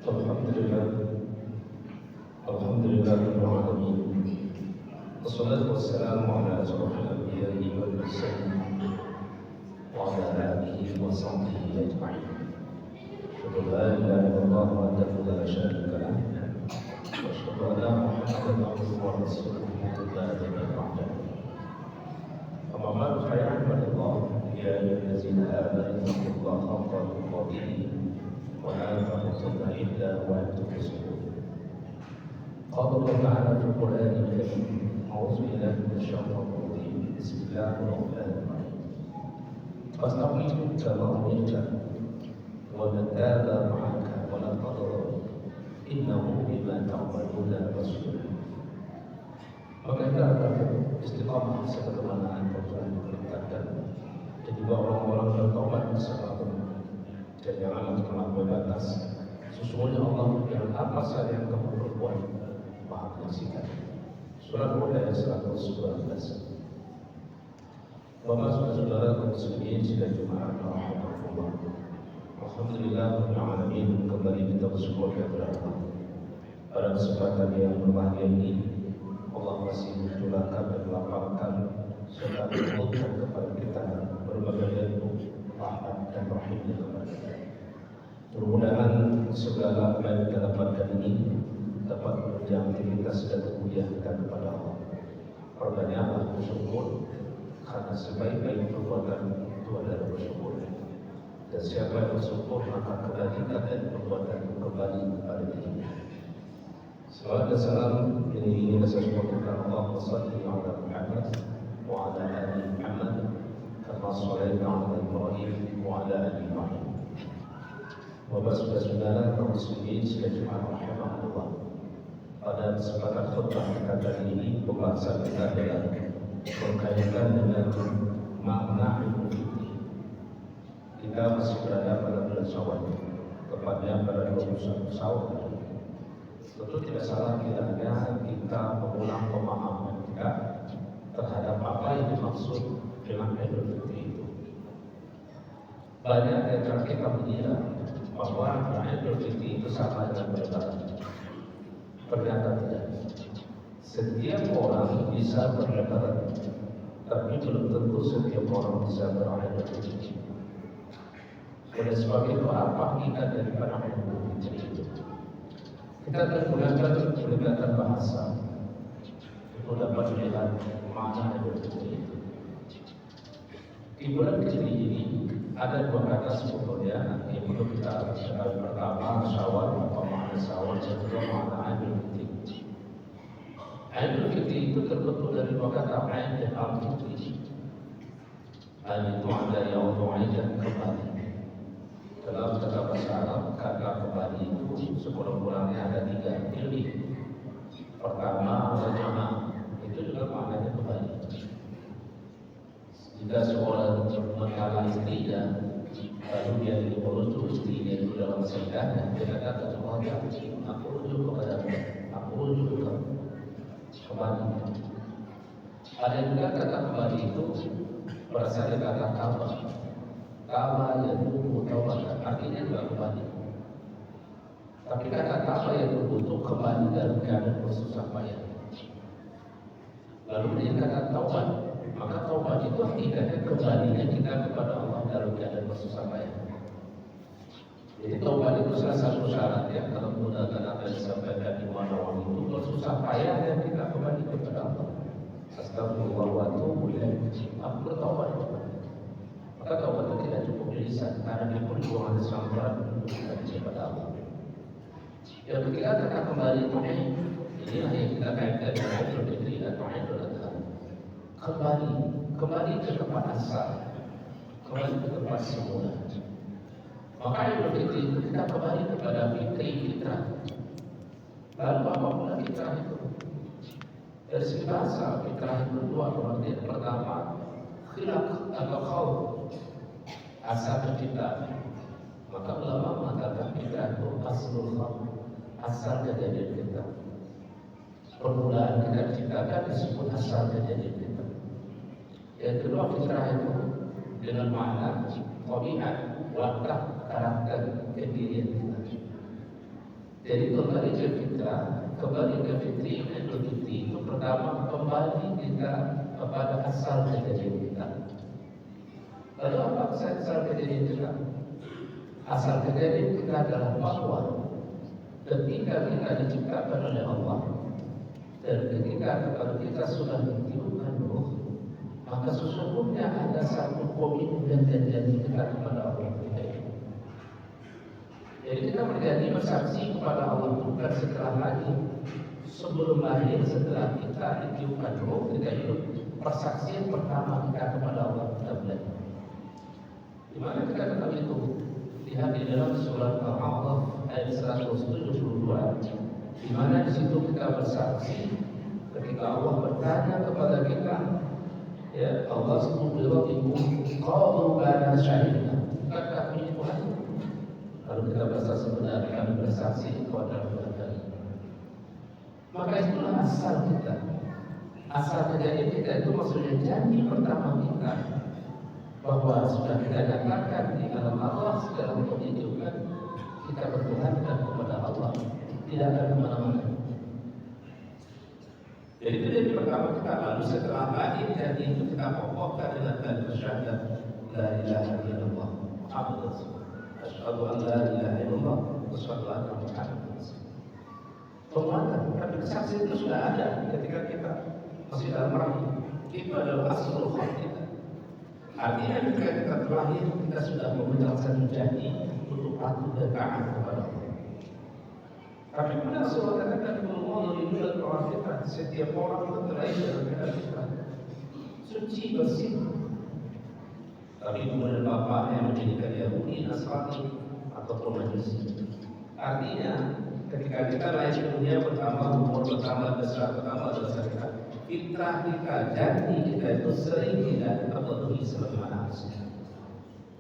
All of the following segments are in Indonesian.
Alhamdulillah, Alhamdulillah Rabbil Alamin. Wassalatu wassalamu ala asyrafil anbiya'i wal mursalin wa ala alihi wa sahbihi ajma'in. Asyhadu an la ilaha illallah wahdahu la syarika lah wa asyhadu anna Muhammadan abduhu wa rasuluhu la nabiyya ba'dahu. Amma ba'du, fa ya ibadallah, ya ayyuhallazina amanu ittaqullaha haqqa tuqatih wa la tamutunna illa wa antum muslimun. قال الله تعالى في القرآن الكريم: أعوذ بالله من الشيطان الرجيم، بسم الله الرحمن الرحيم. فاستقم كما أمرت ومن تاب معك ولا تضرر إنه بما تعملون بصير. Maka kita akan istiqamah sebagaimana yang telah diperintahkan, dan juga orang-orang bertaubat bersama dan janganlah pernah berbatas. Sesungguhnya Allah yang apa saja yang kamu perbuat Maha menyaksikan. Surah Hud ayat 119. Bapak saudara kaum muslimin sidang Jumat rahimahullah. Alhamdulillah rabbil alamin, kembali kita bersyukur kepada Allah. Pada kesempatan yang berbahagia ini, Allah masih mencurahkan dan melapangkan serta menguatkan kepada kita berbagai bentuk rahmat dan rahimnya kepada kita. Mudah-mudahan segala apa yang kita dapatkan ini dapat menunjang aktivitas dan kemuliaan kepada Allah. Perbanyaklah bersyukur, karena sebaik-baik perbuatan itu adalah bersyukur. Dan siapa yang bersyukur maka kebaikan dan perbuatan kembali kepada dirinya. Salawat dan salam ini sesuatu Allah salli ala Muhammad wa ala ali Muhammad kama shallaita ala Ibrahim wa ala ali Ibrahim. Bapak saudara kaum muslimin sekalian rahimahullah. Pada kesempatan khutbah kita kali ini, pembahasan kita adalah berkaitan dengan makna ilmu fikih. Kita masih berada pada bulan Syawal, tepatnya pada 21 Syawal. Tentu tidak salah kiranya kita mengulang pemahaman kita terhadap apa yang dimaksud dengan ilmu fikih itu. Banyak dari kita mengira bahwa ilmu fikih itu sama dengan beribadah. Ternyata tidak. Setiap orang bisa beribadah, tapi belum tentu setiap orang bisa berilmu fikih. Oleh sebab itu, apa kita daripada ilmu fikih itu? Kita menggunakan pendekatan bahasa untuk dapat melihat makna ilmu fikih itu. Di bulan kecil ini ada dua kata sebetulnya yang perlu kita ketahui. Pertama, Syawal, apa makna Syawal, dan kedua makna ilmu fikih. Ilmu fikih itu terbentuk dari dua kata, ain dan al-fikih. Ain itu ada yang mu'ayyad kembali. Dalam kata bahasa Arab, kata kembali itu sekurang-kurangnya ada tiga ilmi. Pertama, raja'ah, itu juga maknanya kembali. Jika seorang mencela istrinya, lalu dia dirujuk istrinya itu dalam sidang, dia kata kepada Allah, aku rujuk kepada aku rujuk kembali. Ada juga kata kembali itu berasal dari kata kama. Kama yang dulu taubat, artinya juga kembali. Tapi kata kama yang untuk kembali dalam keadaan bersusah payah. Lalu dia kata taubat. Maka taubat itu hakikatnya kembalinya kita kepada Allah dalam keadaan bersusah payah. Jadi taubat itu salah satu syarat ya, kalau menggunakan apa yang disampaikan di Nawawi itu bersusah payah dan kita kembali kepada Allah. Astagfirullah wa atubu ilaih. Aku bertaubat kepada. Maka taubat itu tidak cukup di lisan, karena dia perjuangan sampai kepada Allah. Yang ketiga kata kembali itu inilah yang kita kaitkan dengan Idul Fitri atau Idul Adha. Kembali ke tempat asal, kembali ke tempat semula. Maka Idul Fitri itu kita kembali kepada fitrah. Lalu apa pula fitrah itu? Dari segi bahasa, fitrah itu dua pengertian. Pertama, khilaq atau khaul, asal penciptaan. Maka ulama mengatakan fitrah itu aslul khalq, asal kejadian kita. Permulaan kita diciptakan disebut asal kejadian kita. Yang kedua, fitrah itu dengan makna tabiat, watak, karakter, kedirian kita. Jadi kembali ke fitrah, kembali ke fitri Idul Fitri itu pertama kembali kita kepada asal kejadian kita. Lalu apa asal kejadian kita? Asal kejadian kita adalah bahwa ketika kita diciptakan oleh Allah dan ketika kalau kita sudah ditiupkan roh, maka sesungguhnya ada satu komitmen dan janji kita kepada Allah. Jadi kita berjanji bersaksi kepada Allah bukan setelah lagi sebelum lahir, setelah kita ditiupkan roh, kita hidup. Persaksian pertama kita kepada Allah kita belajar. Di mana kita ketahui itu? Lihat di dalam surat Al-A'raf ayat 172, di mana di situ kita bersaksi ketika Allah bertanya kepada kita, ya Allah subhanahu ibu qalu lana syahidna, kata kami Tuhan. Lalu kita bersaksi benar, kami bersaksi kepada Allah. Maka itulah asal kita. Asal kejadian kita itu maksudnya janji pertama kita bahwa sudah kita nyatakan di dalam Allah segala menunjukkan kita berdoakan kepada Allah, tidak akan kemana-mana. Jadi itu jadi pertama kita, lalu setelah lagi janji itu kita pokokkan dengan kalimat syahadat la ilaha illallah Muhammadur Rasulullah. Asyhadu an la ilaha illallah wa asyhadu anna Muhammadar Rasulullah. Penguatan, tapi kesaksian itu sudah ada ketika kita masih dalam rahim. Itu adalah asal kita. Artinya ketika kita terlahir, kita sudah memegang satu janji untuk patuh dan taat kepada Allah. Tapi pada Rasulullah katakan Allah melindungi orang kita. Setiap orang itu terlahir dalam keadaan kita suci bersih. Tapi kemudian bapaknya menjadikan Yahudi, Nasrani ataupun Majusi. Artinya ketika kita lahir di dunia pertama, umur pertama, besar pertama adalah kita. Fitrah kita, janji kita itu sering tidak terpenuhi sebagaimana harusnya.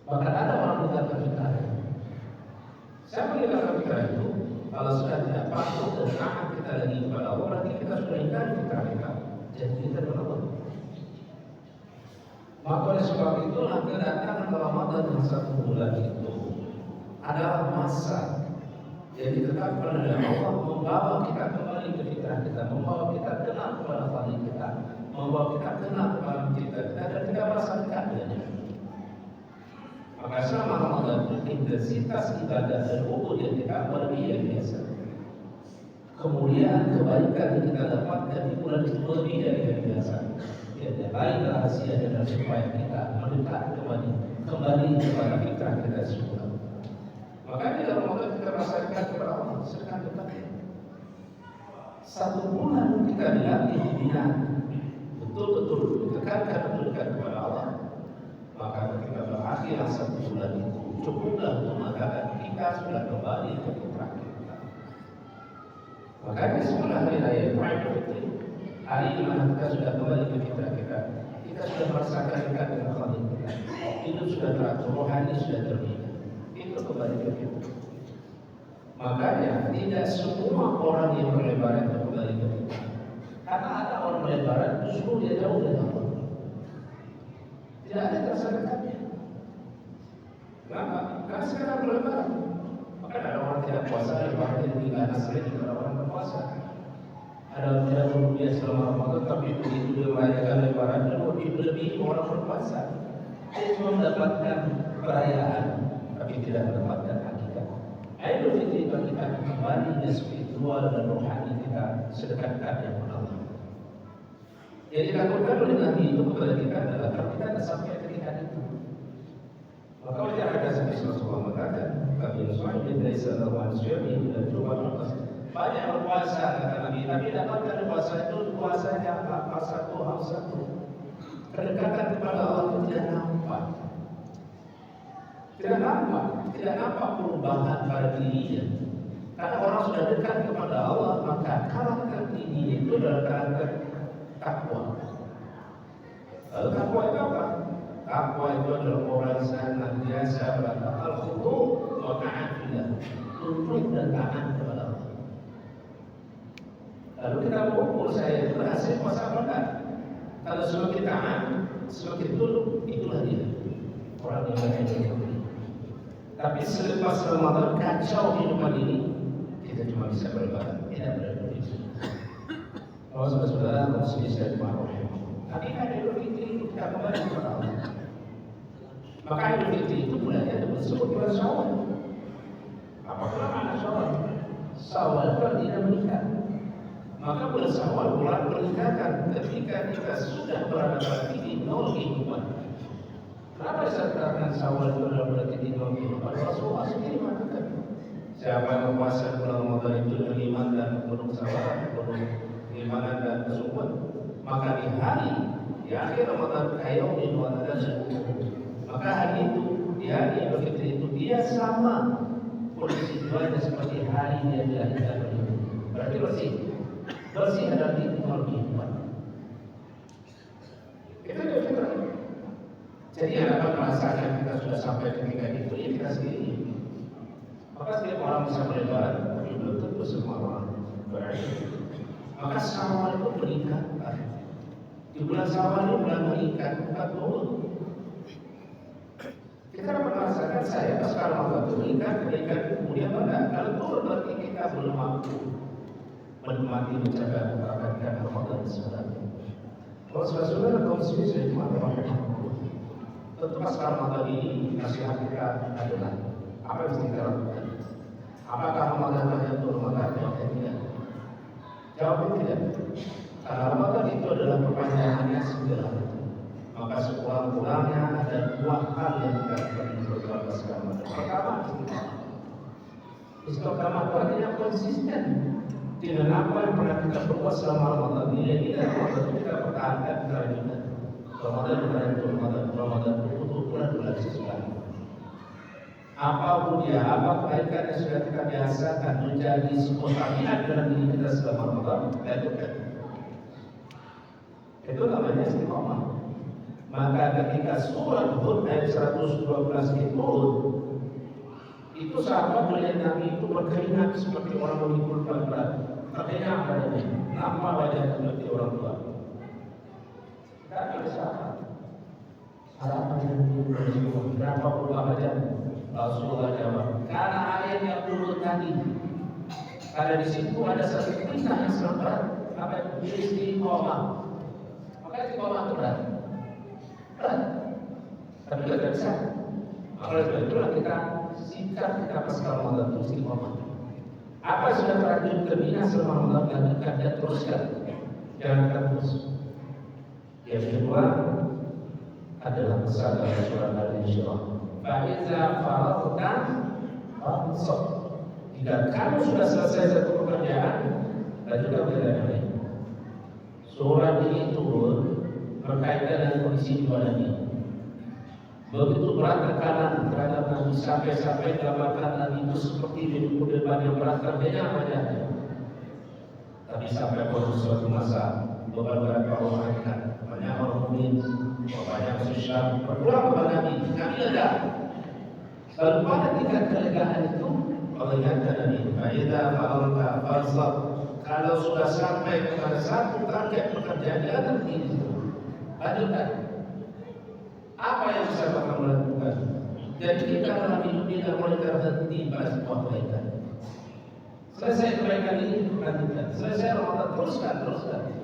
Bahkan ada orang mengatakan fitrah. Saya mengatakan fitrah itu kalau sudah tidak patuh dan taat kita lagi kepada Allah, berarti kita sudah ingkar fitrah kita, janji kita kepada Allah. Maka oleh sebab itulah kedatangan Ramadan yang 1 bulan itu adalah masa jadi ditetapkan oleh Allah membawa kita kembali ke fitrah kita, membawa kita kenal kepada Khalik kita, membawa kita kenal kepada kita dan kita merasa dekat dengannya. Maka selama Ramadan intensitas ibadah dan ubudiyah kita lebih biasa. Kemudian kebaikan yang kita dapatkan di bulan itu lebih dari biasa. Ya, lain rahasia dan supaya kita mendekat kembali kepada fitrah kita semua. Makanya dalam Ramadan kita merasakan kepada Allah sedang dekatnya. 1 bulan kita dilatih dibina betul-betul ditekankan untuk dekat kepada Allah. Maka ketika berakhir 1 bulan itu cukuplah untuk mengatakan kita sudah kembali ke fitrah kita. Makanya setelah hari raya Idul Fitri, hari di mana kita sudah kembali ke fitrah kita, kita sudah merasakan dekat dengan Khalik kita. Hidup sudah teratur, rohani sudah terbina. Itu kembali ke kita. Makanya tidak semua orang yang berlebaran itu kembali ke kita. Karena ada orang berlebaran justru dia jauh dari Allah. Tidak ada rasa dekatnya. Kenapa? Karena sekarang berlebaran. Maka ada orang tidak puasa, ada orang yang tidak nasri, ada orang berpuasa. Ada orang tidak berbuka selama Ramadan, tapi begitu dia merayakan lebaran dan lebih orang berpuasa. Dia cuma mendapatkan perayaan, tapi tidak mendapatkan hakikat. Idul Fitri bagi kita kembali spiritual dan rohani kita sedekat-dekatnya kepada Allah. Yang dilakukan oleh Nabi itu kepada kita adalah kalau kita tidak sampai tingkat itu. Maka oleh ada sampai Rasulullah mengatakan, Nabi Muhammad bin Sallallahu Alaihi Wasallam dan coba banyak berpuasa kata Nabi, tapi dapatkan puasa itu puasanya apa satu hal satu. Kedekatan kepada Allah itu tidak nampak. Tidak nampak perubahan pada dirinya. Karena orang sudah dekat kepada Allah, maka karakter dirinya itu adalah karakter takwa. Lalu takwa itu apa? Takwa itu adalah orang senantiasa berkata al-khudu wa ta'atullah, tunduk dan taat kepada Allah. Lalu kita mengukur saya itu berhasil puasa benar. Kalau semakin taat, semakin tunduk, itulah dia orang yang berhasil. Tapi selepas Ramadan kacau hidupan ini, kita kita cuma bisa beribadah, tidak berada di situ. Kalau saudara-saudara muslim saya dimarahi, tapi ada Idul Fitri itu kita kembali kepada Allah. Maka Idul Fitri itu bulannya disebut bulan Syawal. Apakah makna Syawal? Syawal bulan tidak menikah. Maka bulan Syawal bulan pernikahan. Ketika kita sudah berada pada titik nol kehidupan. Kenapa disatakan Syawal itu adalah bulan titik nol kehidupan? Rasulullah sendiri mengatakan, siapa yang puasa bulan Ramadan itu dengan iman dan penuh kesabaran, penuh keimanan dan kesungguhan, maka di akhir Ramadan kayaumin wa tadassuh, maka hari itu di hari Idul Fitri itu dia sama kondisi jiwanya seperti hari dia dilahirkan. Berarti bersih adalah titik nol kehidupan. Itu Idul Fitri. Jadi yang dapat merasakan kita sudah sampai ketika itu ya kita sendiri. Maka setiap orang bisa berlebaran, tapi belum tentu semua orang berani. Maka Syawal itu meningkat. Di bulan Syawal itu bulan meningkat, bukan turun. Kita dapat merasakan saya pas kalau Ramadan itu meningkat, meningkat kemudian meningkat. Kalau turun berarti kita belum mampu menikmati menjaga merayakan Ramadan sebenarnya. Kalau saudara-saudara kaum muslimin saya cuma tentu pas Ramadan ini nasihat kita adalah apa yang mesti kita lakukan? Apakah Ramadan hanya untuk Ramadan? Tidak. Jawabnya tidak. Karena Ramadan itu adalah perpanjangannya segera. Maka sekurang-kurangnya ada dua hal yang kita perlu berkata Ramadan. Pertama, istiqamah itu artinya konsisten dengan apa yang pernah kita perbuat selama Ramadan. Nilai-nilai Ramadan itu kita pertahankan kelanjutan. Ramadan itu bulan sesuai. Apapun dia, apa kebaikan yang sudah kita biasakan menjadi sebuah tabiat dalam diri kita selama Ramadan, lakukan. Itu namanya istiqamah. Maka ketika surah Hud ayat 112 itu sahabat melihat Nabi itu berkeringat seperti orang memikul berat. Terkena badannya, nampak wajah seperti orang tua. Kan ada sahabat. Harapan yang bersyukur. Berapa puluh wajah? Rasulullah jawab, karena ayat yang turun tadi. Karena di situ ada satu perintah yang sangat berat. Apa itu? Istiqomah. Maka istiqomah itu berat. Tapi tidak bisa. Maka itulah kita sikap kita pasca Ramadan itu istiqomah. Apa yang sudah terjadi terbina selama Ramadan lanjutkan dan teruskan. Jangan terus. Yang kedua adalah pesan dari surah Al-Insyirah. Fa'iza faradta fansab. Jika kamu sudah selesai satu pekerjaan, lanjutkan pekerjaan lain. Surah ini turun berkaitan dengan kondisi jiwa Nabi. Begitu berat tekanan terhadap Nabi sampai dalam Nabi itu seperti dipukul depan yang berat terdengar wajahnya. Tapi sampai pada suatu masa beberapa orang angkat, banyak orang mukmin, banyak sosial berpulang kepada Nabi. Nabi lega. Lalu pada tingkat kelegaan itu Allah ingatkan Nabi, "Fa'idza fa'alta fansab." Kalau sudah sampai kepada satu target pekerjaan jangan berhenti. Lanjutkan. Apa yang bisa kamu lakukan? Jadi kita dalam hidup tidak boleh terhenti pada sebuah kebaikan. Selesai kebaikan ini lanjutkan. Selesai Ramadan teruskan.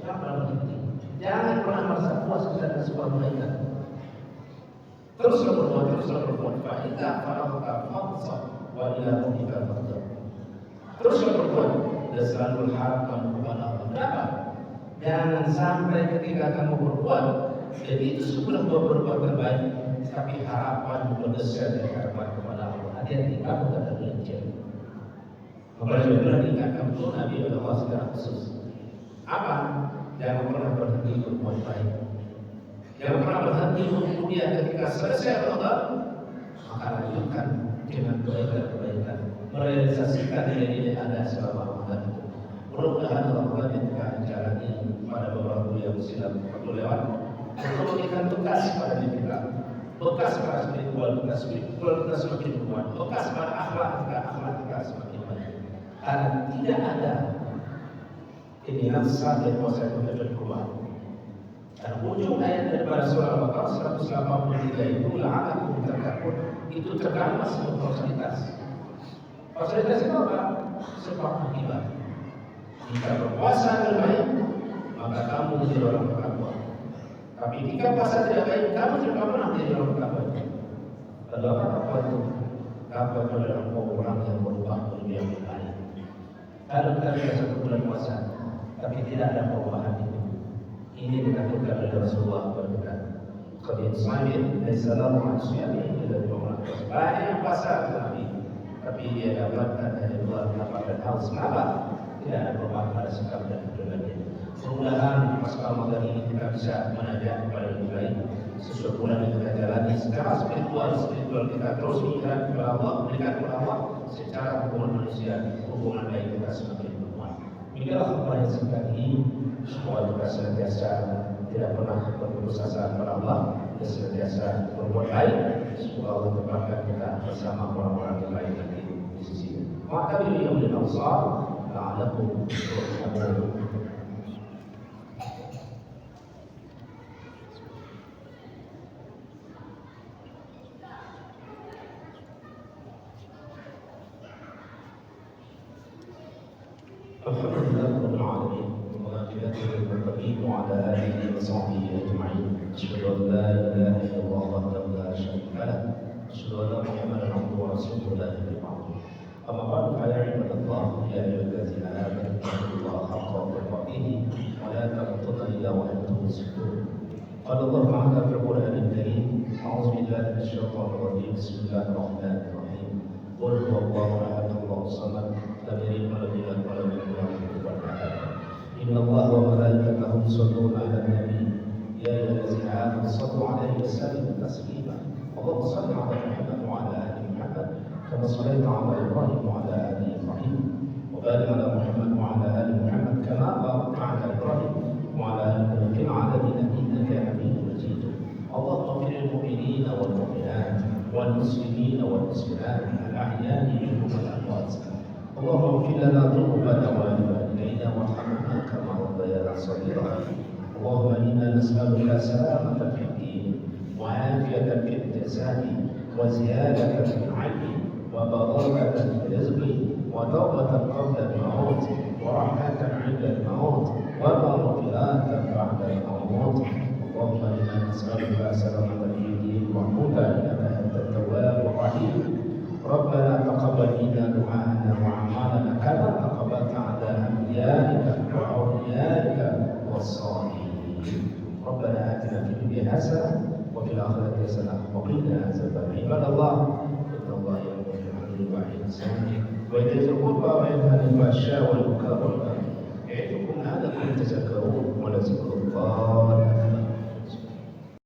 Jangan pernah berhenti. Jangan pernah merasa puas dengan sebuah kebaikan. Teruslah berbuat. Fa'idza fa'alta fansab wa ila rabbika farghab. Teruslah berbuat dan selalu harapkan kepada Allah. Kenapa? Jangan sampai ketika kamu berbuat dan itu sudah berbuat terbaik, tapi harapan berdasar dari harapan kepada Allah. Hati-hati kamu tak ada belajar. Apalagi benar diingatkan itu Nabi Allah secara khusus. Apa? Jangan pernah berhenti berbuat baik. Jangan pernah berhenti kemudian ketika selesai Ramadan, maka lanjutkan dengan kebaikan-kebaikan, merealisasikan nilai-nilai Anda selama Ramadan. Mudah-mudahan Ramadan yang kita jalani pada beberapa bulan yang sudah lewat untuk memberikan bekas pada diri kita, bekas pada spiritual, bekas semakin kuat, bekas pada akhlak kita semakin baik. Karena tidak ada ini nafsa dan kuasa yang berubah. Dan ujung ayat daripada surah Al-Baqarah 183 itu la'alakum tattaqun, itu terdapat sebuah fasilitas. Fasilitas itu apa? sebab akibat. Jika berpuasa terbaik, maka kamu menjadi orang bertakwa. Tapi jika puasa tidak baik, kamu tidak pernah menjadi orang bertakwa. Lalu apa takwa itu? Takwa itu adalah orang yang berubah menjadi yang baik. Kalau kita satu bulan puasa, tapi tidak ada perubahan itu, ini dikatakan oleh Rasulullah berkata, "Qad Ismail Assalamu alaikum ila Muhammad." Banyak puasa Nabi, tapi dia dapatkan dari luar dapatkan haus. Kenapa? Tidak ada perubahan pada sikap dan kepribadian. Mudah-mudahan pas Ramadan ini kita bisa menajak kepada lebih baik sesuai bulan yang kita jalani secara spiritual kita terus mengingat kepada Allah, mendekat kepada Allah secara hubungan manusia, hubungan baik kita semakin kuat. Inilah apa yang singkat ini, supaya kita senantiasa tidak pernah berputus asa kepada Allah dan senantiasa berbuat baik, supaya Allah tempatkan kita bersama orang-orang yang baik nanti di sisinya. Maka ini yang benar-benar la'alakum turhamun. Alhamdulillah Rabbil Alamin, والعاقبة للمتقين وعلى آله وصحبه أجمعين. أشهد أن لا إله إلا الله وحده لا شريك له، أشهد أن محمدا عبده ورسوله لا نبي بعده. أما بعد فيا عباد الله، يا أيها الذين آمنوا اتقوا الله حق تقاته ولا تموتن إلا وأنتم مسلمون. قال الله تعالى في القرآن الكريم: أعوذ بالله من الشيطان الرجيم، بسم الله الرحمن الرحيم. قل هو الله أحد الله الصمد لم يلد ولم يولد ولم يكن له كفوا أحد. إن الله وملائكته يصلون على النبي يا أيها الذين آمنوا صلوا عليه وسلموا تسليما. اللهم صل على محمد وعلى آل محمد كما صليت على إبراهيم وعلى آل إبراهيم، وبارك على محمد وعلى آل محمد كما باركت على إبراهيم وعلى آل إبراهيم في العالمين إنك حميد مجيد. اللهم اغفر للمؤمنين والمؤمنات والمسلمين والمسلمات الأحياء منهم والأموات. اللهم اغفر لنا ذنوبنا ولوالدينا وارحمنا كما ربيانا صغيرا. اللهم إنا نسألك سلامة في الدين وعافية في الجسد وزيادة في العلم وبركة في الرزق وتوبة قبل الموت ورحمة عند الموت ومغفرة بعد الموت. اللهم إنا نسألك سلامة في الدين وهدى إنك أنت التواب الرحيم. ربنا تقبل منا دعاءنا وأعمالنا كما تقبلت على أنبيائك وأوليائك والصالحين. ربنا آتنا في الدنيا حسنة وفي الآخرة حسنة وقنا عذاب النار. عباد الله، إن الله يأمر بالعدل والإحسان وإيتاء ذي القربى وينهى عن الفحشاء والمنكر والبغي